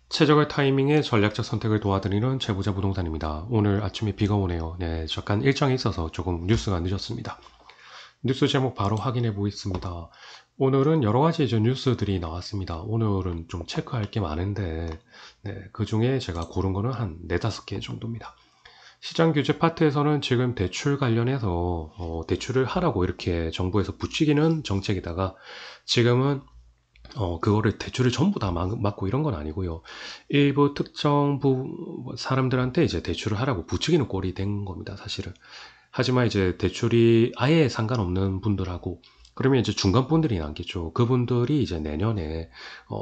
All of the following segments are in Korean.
최적의 타이밍에 전략적 선택을 도와드리는 제보자 부동산입니다. 오늘 아침에 비가 오네요. 네, 잠깐 일정이 있어서 조금 뉴스가 늦었습니다. 뉴스 제목 바로 확인해 보겠습니다. 오늘은 여러 가지 이제 뉴스들이 나왔습니다. 오늘은 좀 체크할 게 많은데, 네, 그 중에 제가 고른 거는 한 네다섯 개 정도입니다. 시장 규제 파트에서는 지금 대출 관련해서 대출을 하라고 이렇게 정부에서 부추기는 정책이다가 지금은 그거를 대출을 전부 다 막고 이런 건 아니고요. 일부 특정 사람들한테 이제 대출을 하라고 부추기는 꼴이 된 겁니다, 사실은. 하지만 이제 대출이 아예 상관없는 분들하고, 그러면 이제 중간 분들이 남겠죠. 그분들이 이제 내년에,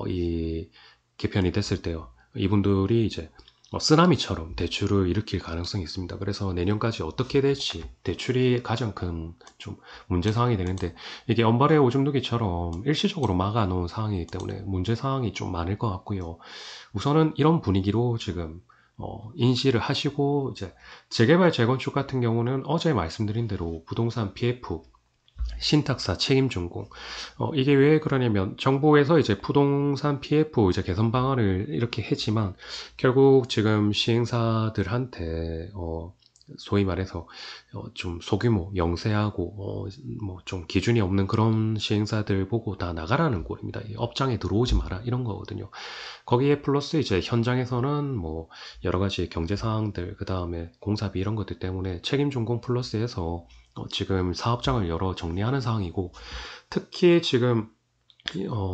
이 개편이 됐을 때요. 이분들이 이제 쓰나미처럼 대출을 일으킬 가능성이 있습니다. 그래서 내년까지 어떻게 될지 대출이 가장 큰 좀 문제 사항이 되는데 이게 언발의 오줌 누기처럼 일시적으로 막아놓은 상황이기 때문에 문제 사항이 좀 많을 것 같고요. 우선은 이런 분위기로 지금 인지를 하시고 이제 재개발 재건축 같은 경우는 어제 말씀드린 대로 부동산 PF 신탁사 책임 전공. 이게 왜 그러냐면 정부에서 이제 부동산 PF 이제 개선 방안을 이렇게 했지만 결국 지금 시행사들한테 소위 말해서 좀 소규모 영세하고 뭐 좀 기준이 없는 그런 시행사들 보고 다 나가라는 꼴입니다. 이 업장에 들어오지 마라 이런 거거든요. 거기에 플러스 이제 현장에서는 뭐 여러 가지 경제 사항들 그다음에 공사비 이런 것들 때문에 책임 전공 플러스해서 지금 사업장을 여러 정리하는 상황이고 특히 지금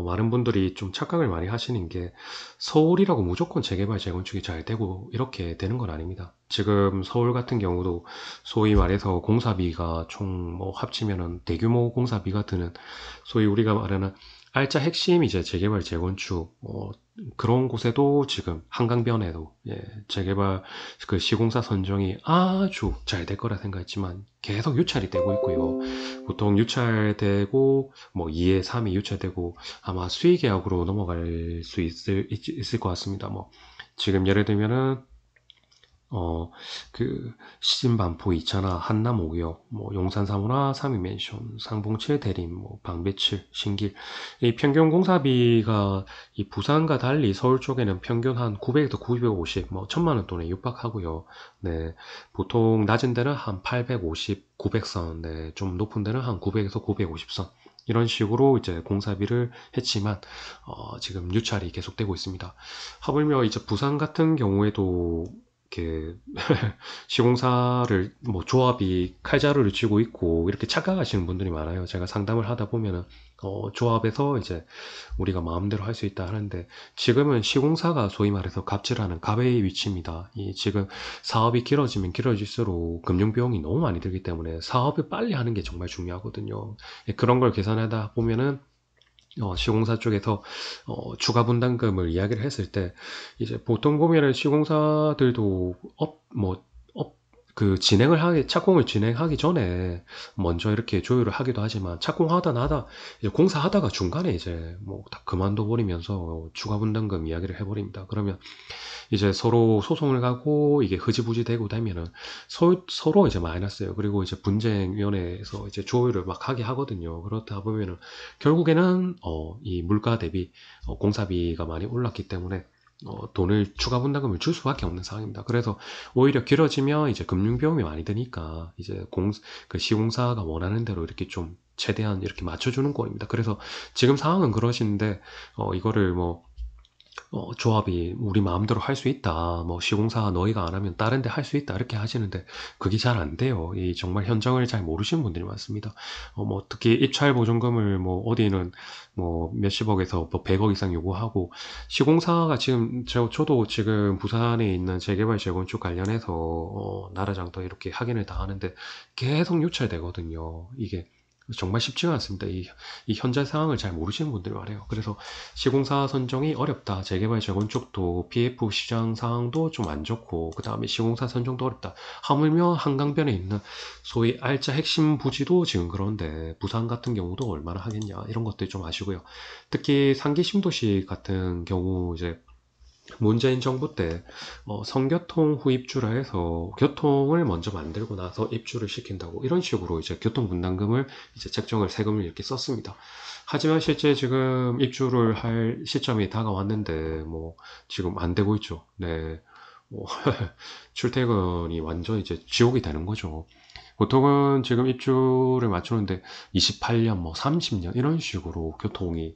많은 분들이 좀 착각을 많이 하시는 게 서울이라고 무조건 재개발 재건축이 잘 되고 이렇게 되는 건 아닙니다. 지금 서울 같은 경우도 소위 말해서 공사비가 총 뭐 합치면은 대규모 공사비가 드는 소위 우리가 말하는 알짜 핵심 이제 재개발 재건축 그런 곳에도 지금 한강변에도 예, 재개발 그 시공사 선정이 아주 잘 될 거라 생각했지만 계속 유찰이 되고 있고요. 보통 유찰되고 뭐 2회, 3회 유찰되고 아마 수의 계약으로 넘어갈 수 있을 것 같습니다. 뭐 지금 예를 들면은 그 신반포 이차나 한남 5구역, 뭐 용산 3호나 3위 맨션, 상봉 7 대림, 뭐 방배 7, 신길. 이 평균 공사비가 이 부산과 달리 서울 쪽에는 평균 한 900에서 950, 뭐 1000만 원 돈에 육박하고요. 네, 보통 낮은 데는 한 850, 900선, 네, 좀 높은 데는 한 900에서 950선. 이런 식으로 이제 공사비를 했지만 지금 유찰이 계속되고 있습니다. 하물며 이제 부산 같은 경우에도 이렇게 시공사를 뭐 조합이 칼자루를 쥐고 있고 이렇게 착각하시는 분들이 많아요. 제가 상담을 하다 보면은 조합에서 이제 우리가 마음대로 할 수 있다 하는데 지금은 시공사가 소위 말해서 갑질하는 갑의 위치입니다. 이 지금 사업이 길어지면 길어질수록 금융 비용이 너무 많이 들기 때문에 사업을 빨리 하는 게 정말 중요하거든요. 그런 걸 계산하다 보면은 시공사 쪽에서 추가 분담금을 이야기를 했을 때 이제 보통 보면은 시공사들도 착공을 진행하기 전에 먼저 이렇게 조율을 하기도 하지만 착공하다 나다 이제 공사하다가 중간에 이제 뭐 다 그만둬 버리면서 추가 분담금 이야기를 해버립니다. 그러면 이제 서로 소송을 가고 이게 흐지부지 되고 되면은 서로 이제 마이너스예요. 그리고 이제 분쟁위원회에서 이제 조율을 막 하게 하거든요. 그렇다 보면은 결국에는 이 물가 대비 공사비가 많이 올랐기 때문에 돈을 추가 분담금을 줄 수밖에 없는 상황입니다. 그래서 오히려 길어지면 이제 금융 비용이 많이 드니까 이제 그 시공사가 원하는 대로 이렇게 좀 최대한 이렇게 맞춰주는 꼴입니다. 그래서 지금 상황은 그러신데 이거를 뭐 조합이 우리 마음대로 할 수 있다. 뭐 시공사 너희가 안 하면 다른 데 할 수 있다. 이렇게 하시는데 그게 잘 안 돼요. 이 정말 현장을 잘 모르시는 분들이 많습니다. 뭐 특히 입찰 보증금을 뭐 어디는 뭐 몇십억에서 뭐 100억 이상 요구하고 시공사가 지금 저도 지금 부산에 있는 재개발 재건축 관련해서 나라장터 이렇게 확인을 다 하는데 계속 유찰되거든요. 이게 정말 쉽지가 않습니다. 이 현재 상황을 잘 모르시는 분들이 많아요. 그래서 시공사 선정이 어렵다. 재개발 재건축도 PF 시장 상황도 좀 안 좋고 그 다음에 시공사 선정도 어렵다. 하물며 한강변에 있는 소위 알짜 핵심 부지도 지금 그런데 부산 같은 경우도 얼마나 하겠냐 이런 것들 좀 아시고요. 특히 상기 신도시 같은 경우 이제 문재인 정부 때 성교통 후입주라 해서 교통을 먼저 만들고 나서 입주를 시킨다고 이런 식으로 이제 교통분담금을 이제 책정을 세금을 이렇게 썼습니다. 하지만 실제 지금 입주를 할 시점이 다가왔는데 뭐 지금 안 되고 있죠. 네. 뭐 출퇴근이 완전 이제 지옥이 되는 거죠. 보통은 지금 입주를 맞추는데 28년, 뭐 30년 이런 식으로 교통이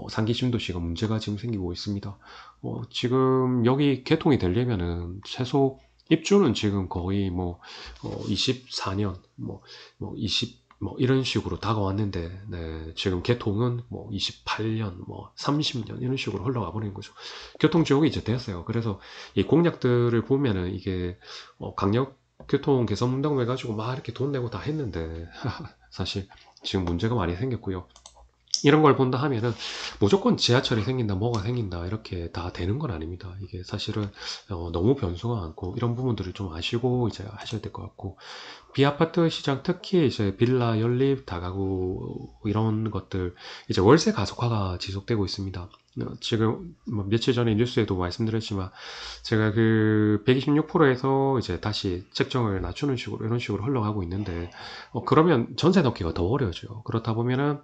상기 신도시가 문제가 지금 생기고 있습니다. 지금 여기 개통이 되려면은 최소 입주는 지금 거의 뭐 24년, 뭐 20, 뭐 이런 식으로 다가왔는데, 네, 지금 개통은 뭐 28년, 뭐 30년 이런 식으로 흘러가 버리는 거죠. 교통 지옥이 이제 됐어요. 그래서 이 공약들을 보면은 이게 강력 교통 개선 문다고 해가지고 막 이렇게 돈 내고 다 했는데 사실 지금 문제가 많이 생겼고요. 이런 걸 본다 하면은 무조건 지하철이 생긴다, 뭐가 생긴다, 이렇게 다 되는 건 아닙니다. 이게 사실은 너무 변수가 많고, 이런 부분들을 좀 아시고 이제 하셔야 될 것 같고, 비아파트 시장 특히 이제 빌라 연립, 다가구 이런 것들, 이제 월세 가속화가 지속되고 있습니다. 지금 뭐 며칠 전에 뉴스에도 말씀드렸지만, 제가 그 126%에서 이제 다시 책정을 낮추는 식으로, 이런 식으로 흘러가고 있는데, 그러면 전세 넣기가 더 어려워져요. 그렇다 보면은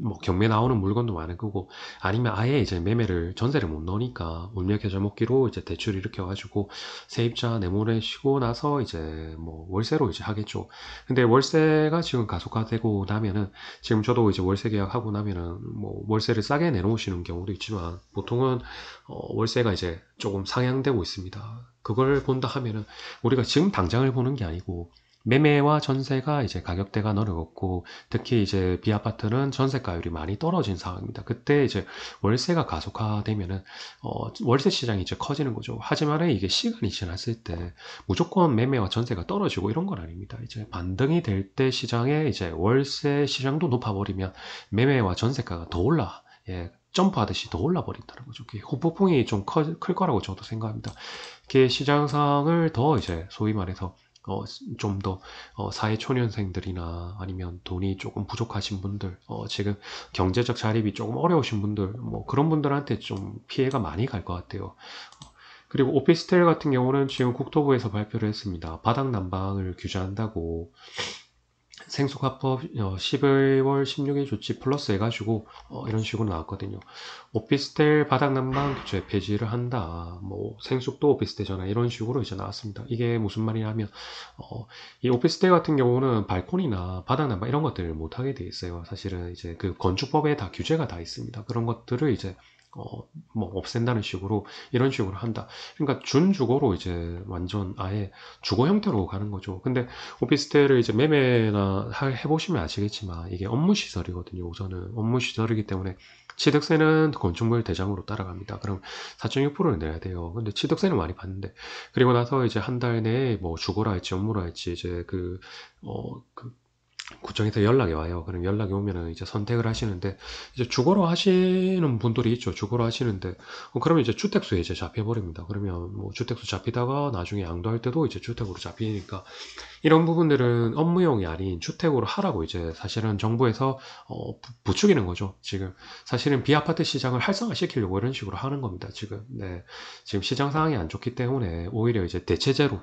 뭐 경매 나오는 물건도 많은 거고 아니면 아예 이제 매매를 전세를 못 넣으니까 울며 겨자 먹기로 이제 대출 일으켜 가지고 세입자 내보내시고 나서 이제 뭐 월세로 이제 하겠죠. 근데 월세가 지금 가속화되고 나면은 지금 저도 이제 월세 계약하고 나면은 뭐 월세를 싸게 내놓으시는 경우도 있지만 보통은 월세가 이제 조금 상향되고 있습니다. 그걸 본다 하면은 우리가 지금 당장을 보는 게 아니고 매매와 전세가 이제 가격대가 늘어갔고 특히 이제 비아파트는 전세가율이 많이 떨어진 상황입니다. 그때 이제 월세가 가속화되면은 월세 시장이 이제 커지는 거죠. 하지만 이게 시간이 지났을 때 무조건 매매와 전세가 떨어지고 이런 건 아닙니다. 이제 반등이 될 때 시장에 이제 월세 시장도 높아버리면 매매와 전세가가 더 올라, 예, 점프하듯이 더 올라버린다는 거죠. 후폭풍이 좀 클 거라고 저도 생각합니다. 이렇게 시장 상황을 더 이제 소위 말해서 좀 더 사회 초년생들이나 아니면 돈이 조금 부족하신 분들, 지금 경제적 자립이 조금 어려우신 분들, 뭐 그런 분들한테 좀 피해가 많이 갈 것 같아요. 그리고 오피스텔 같은 경우는 지금 국토부에서 발표를 했습니다. 바닥 난방을 규제한다고 생수화법 12월 16일 조치 플러스 해가지고 이런 식으로 나왔거든요. 오피스텔 바닥난방 규제 폐지를 한다. 뭐 생숙도 오피스텔잖아. 이런 식으로 이제 나왔습니다. 이게 무슨 말이냐면 이 오피스텔 같은 경우는 발코니나 바닥난방 이런 것들을 못 하게 돼 있어요. 사실은 이제 그 건축법에 다 규제가 다 있습니다. 그런 것들을 이제 뭐 없앤다는 식으로 이런 식으로 한다. 그러니까 준주거로 이제 완전 아예 주거 형태로 가는 거죠. 근데 오피스텔을 이제 매매나 해보시면 아시겠지만 이게 업무 시설이거든요. 우선은 업무 시설이기 때문에 취득세는 건축물 대장으로 따라갑니다. 그럼 4.6%를 내야 돼요. 근데 취득세는 많이 받는데 그리고 나서 이제 한 달 내에 뭐 주거라 할지 업무라 할지 이제 그 구청에서 연락이 와요. 그럼 연락이 오면은 이제 선택을 하시는데, 이제 주거로 하시는 분들이 있죠. 주거로 하시는데, 그러면 이제 주택수에 이제 잡혀버립니다. 그러면 뭐 주택수 잡히다가 나중에 양도할 때도 이제 주택으로 잡히니까, 이런 부분들은 업무용이 아닌 주택으로 하라고 이제 사실은 정부에서 부추기는 거죠. 지금 사실은 비아파트 시장을 활성화시키려고 이런 식으로 하는 겁니다. 지금 네, 지금 시장 상황이 안 좋기 때문에 오히려 이제 대체제로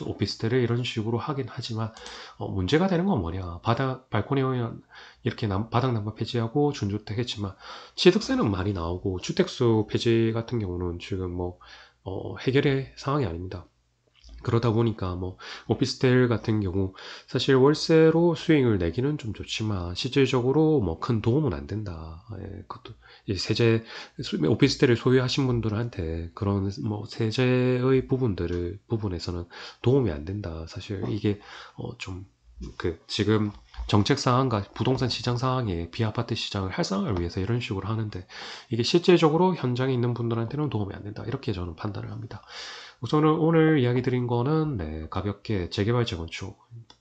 오피스텔을 이런 식으로 하긴 하지만 문제가 되는 건 뭐냐? 바닥 발코니 오면 이렇게 바닥 난방 폐지하고 준주택 했지만 취득세는 많이 나오고 주택수 폐지 같은 경우는 지금 뭐 해결의 상황이 아닙니다. 그러다 보니까 뭐 오피스텔 같은 경우 사실 월세로 수익을 내기는 좀 좋지만 실질적으로 뭐 큰 도움은 안 된다. 예, 그것도 이 세제 오피스텔을 소유하신 분들한테 그런 뭐 세제의 부분에서는 도움이 안 된다. 사실 이게 좀 그 지금 정책 상황과 부동산 시장 상황에 비아파트 시장을 활성화를 위해서 이런 식으로 하는데 이게 실질적으로 현장에 있는 분들한테는 도움이 안 된다. 이렇게 저는 판단을 합니다. 우선은 오늘 이야기 드린 거는 네, 가볍게 재개발 재건축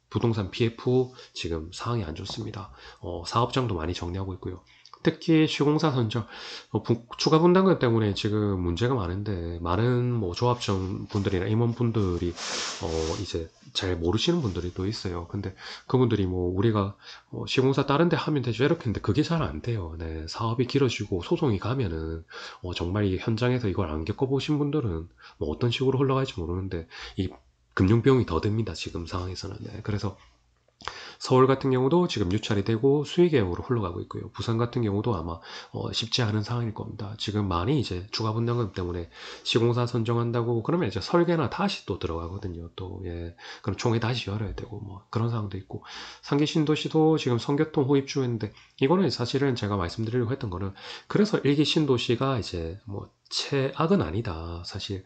부동산 PF 지금 상황이 안 좋습니다. 사업장도 많이 정리하고 있고요. 특히 시공사 선정, 추가 분담금 때문에 지금 문제가 많은데, 많은 뭐 조합원 분들이나 임원분들이, 이제 잘 모르시는 분들이 또 있어요. 근데 그분들이 뭐 우리가 시공사 다른 데 하면 되죠. 이렇게 했는데 그게 잘 안 돼요. 네, 사업이 길어지고 소송이 가면은, 정말 이 현장에서 이걸 안 겪어보신 분들은 뭐 어떤 식으로 흘러갈지 모르는데, 이 금융비용이 더 듭니다. 지금 상황에서는. 네, 그래서 서울 같은 경우도 지금 유찰이 되고 수의계획으로 흘러가고 있고요. 부산 같은 경우도 아마 쉽지 않은 상황일 겁니다. 지금 많이 이제 추가 분담금 때문에 시공사 선정한다고 그러면 이제 설계나 다시 또 들어가거든요. 또 예, 그럼 총회 다시 열어야 되고 뭐 그런 상황도 있고 상계 신도시도 지금 성교통 호입 중인데 이거는 사실은 제가 말씀드리려고 했던 거는 그래서 일기 신도시가 이제 뭐 최악은 아니다. 사실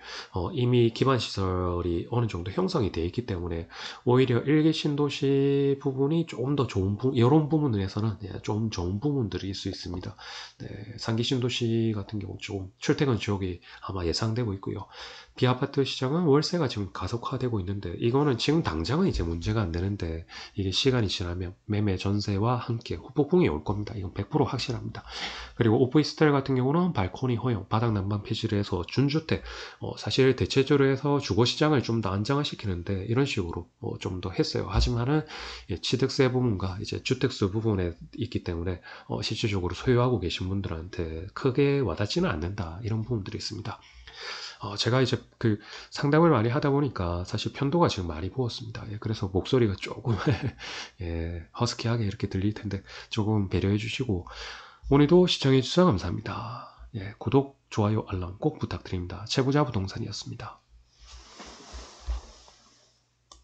이미 기반 시설이 어느 정도 형성이 돼 있기 때문에 오히려 일기 신도시 부분이 좀 더 좋은 이런 부분에서는 예, 좀 좋은 부분들이 있을 수 있습니다. 네, 상기 신도시 같은 경우 좀 출퇴근 지역이 아마 예상되고 있고요. 비아파트 시장은 월세가 지금 가속화되고 있는데 이거는 지금 당장은 이제 문제가 안 되는데 이게 시간이 지나면 매매 전세와 함께 후폭풍이 올 겁니다. 이건 100% 확실합니다. 그리고 오프스텔 같은 경우는 발코니 허용, 바닥 난방 폐지를 해서 준주택, 사실 대체적으로 해서 주거 시장을 좀 더 안정화시키는데 이런 식으로 좀 더 했어요. 하지만은 취득세 부분과 이제 주택수 부분에 있기 때문에 실질적으로 소유하고 계신 분들한테 크게 와닿지는 않는다. 이런 부분들이 있습니다. 제가 이제 그 상담을 많이 하다 보니까 사실 편도가 지금 많이 부었습니다. 예, 그래서 목소리가 조금 예, 허스키하게 이렇게 들릴 텐데 조금 배려해 주시고 오늘도 시청해 주셔서 감사합니다. 예, 구독, 좋아요, 알람 꼭 부탁드립니다. 최부자 부동산이었습니다.